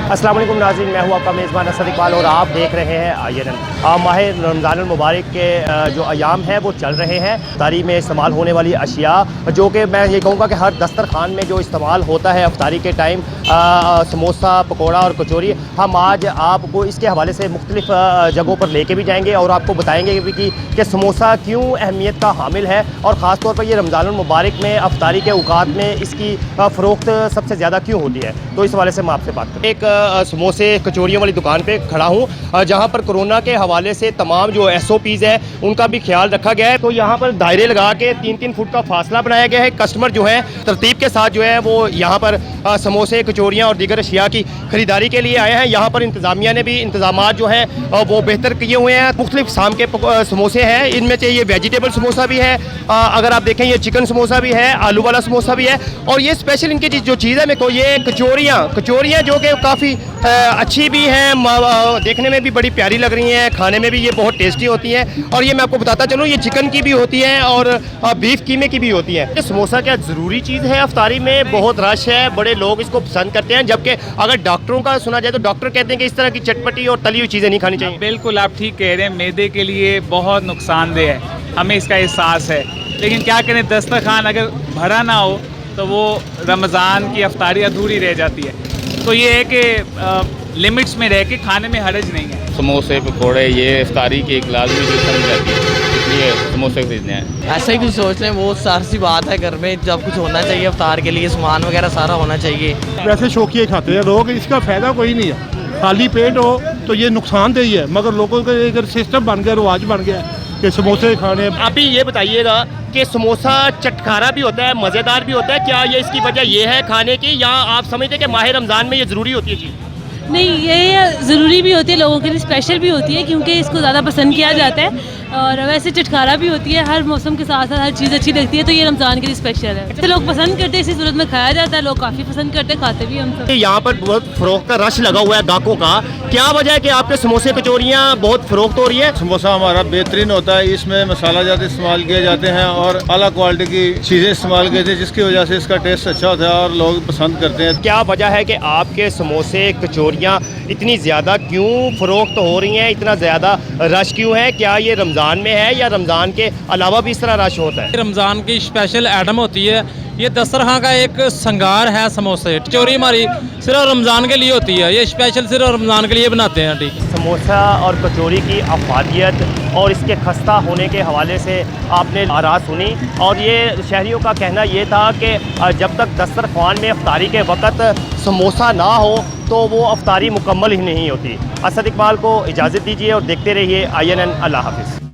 अस्सलाम वालेकुम नाज़रीन, मैं हूँ आपका मेज़बान असद इकबाल और आप देख रहे हैं INN। माह रमज़ान मुबारक के जो अयाम हैं वो चल रहे हैं। इफ्तारी में इस्तेमाल होने वाली अशिया जो कि मैं ये कहूँगा कि हर दस्तरखान में जो इस्तेमाल होता है इफ्तारी के टाइम, समोसा, पकौड़ा और कचौरी, हम आज आपको इसके हवाले से मुख्तलिफ़ जगहों पर लेके भी जाएंगे और आपको बताएंगे कि समोसा क्यों अहमियत का हामिल है और ख़ास तौर पर ये रमज़ान मुबारक में इफ्तारी के औकात में इसकी फ़रोख्त सबसे ज़्यादा क्यों होती है। तो इस हवाले से मैं आपसे बात करूँ। एक समोसे कचौरियों वाली दुकान पे खड़ा हूँ जहाँ पर कोरोना के हवाले से तमाम जो SOPs है उनका भी ख्याल रखा गया है। तो यहाँ पर दायरे लगा के 3-3 फुट का फासला बनाया गया है। कस्टमर जो है तरतीब के साथ जो है वो यहाँ पर समोसे, कचौरियाँ और दीगर अशिया की खरीदारी के लिए आए हैं। यहाँ पर इंतज़ामिया ने भी इंतजामात जो है वो बेहतर किए हुए हैं। मुख्तलिफ शाम के समोसे हैं, इनमें से ये वेजिटेबल समोसा भी है, अगर आप देखें ये चिकन समोसा भी है, आलू वाला समोसा भी है और ये स्पेशल इनकी जो चीज़ है मेरे को ये कचौरियाँ जो कि काफ़ी अच्छी भी हैं, देखने में भी बड़ी प्यारी लग रही हैं, खाने में भी ये बहुत टेस्टी होती हैं। और ये मैं आपको बताता चलूँ ये चिकन की भी होती हैं और बीफ कीमे की भी होती हैं। ये समोसा क्या ज़रूरी चीज़ है इफ्तारी में? बहुत रश है, बड़े लोग इसको पसंद करते हैं, जबकि अगर डॉक्टरों का सुना जाए तो डॉक्टर कहते हैं कि इस तरह की चटपटी और तली हुई चीज़ें नहीं खानी चाहिए। बिल्कुल आप ठीक कह रहे हैं, मैदे के लिए बहुत नुकसानदेह है, हमें इसका एहसास है। लेकिन क्या करें, दस्तरखान अगर भरा ना हो तो वो रमज़ान की इफ्तारी अधूरी रह जाती है। तो ये है कि लिमिट्स में रह के खाने में हर्ज नहीं है। समोसे, पकौड़े ये इफ्तारी की एक लाजमी चीज़ समझ जाती है, इसलिए समोसे खरीदने हैं। ऐसा ही कुछ सोच रहे हैं, वो सारी सी बात है। घर में जब कुछ होना चाहिए इफ्तार के लिए सामान वगैरह सारा होना चाहिए। वैसे शौकिया खाते हैं लोग, इसका फ़ायदा कोई नहीं है। खाली पेट हो तो ये नुकसानदेही है, मगर लोगों का एक सिस्टम बन गया, रिवाज बन गया कि समोसे खाने। अभी ये बताइएगा कि समोसा चटखारा भी होता है, मज़ेदार भी होता है, क्या ये इसकी वजह ये है खाने की, या आप समझते हैं कि माह रमज़ान में ये ज़रूरी होती है चीज़? नहीं, ये ज़रूरी भी होती है, लोगों के लिए स्पेशल भी होती है क्योंकि इसको ज़्यादा पसंद किया जाता है। और वैसे चटखारा भी होती है, हर मौसम के साथ साथ हर चीज़ अच्छी लगती है, तो ये रमज़ान के लिए स्पेशल है। तो लोग पसंद करते हैं, इसी सूरत में खाया जाता है, लोग काफ़ी पसंद करते हैं, खाते भी हम सब। यहाँ पर बहुत फ़रोख्त का रश लगा हुआ है ग्राहकों का, क्या वजह है कि आपके समोसे कचौरियाँ बहुत फ़रोख्त हो रही है? समोसा हमारा बेहतरीन होता है, इसमें मसाला ज़्यादा इस्तेमाल किए जाते हैं और अला क्वालिटी की चीज़ें इस्तेमाल की जाती है, जिसकी वजह से इसका टेस्ट अच्छा होता है और लोग पसंद करते हैं। क्या वजह है कि आपके समोसे कचौरियाँ इतनी ज़्यादा क्यों फ़रोख्त हो रही हैं, इतना ज़्यादा रश क्यों है? क्या ये रमज़ान में है या रमज़ान के अलावा भी इस तरह रश होता है? रमज़ान की स्पेशल आइटम होती है, ये दस्तरखान का एक संगार है। समोसे कचौरी हमारी सिर्फ रमज़ान के लिए होती है, ये स्पेशल सिर्फ रमज़ान के लिए बनाते हैं। ठीक, समोसा और कचौरी की अफादियत और इसके खस्ता होने के हवाले से आपने आराज़ सुनी और ये शहरियों का कहना ये था कि जब तक दस्तरखान में इफ्तारी के वक़्त समोसा ना हो तो वो इफ्तारी मुकम्मल ही नहीं होती। असद इकबाल को इजाज़त दीजिए और देखते रहिए INN। अल्लाह हाफ़िज़।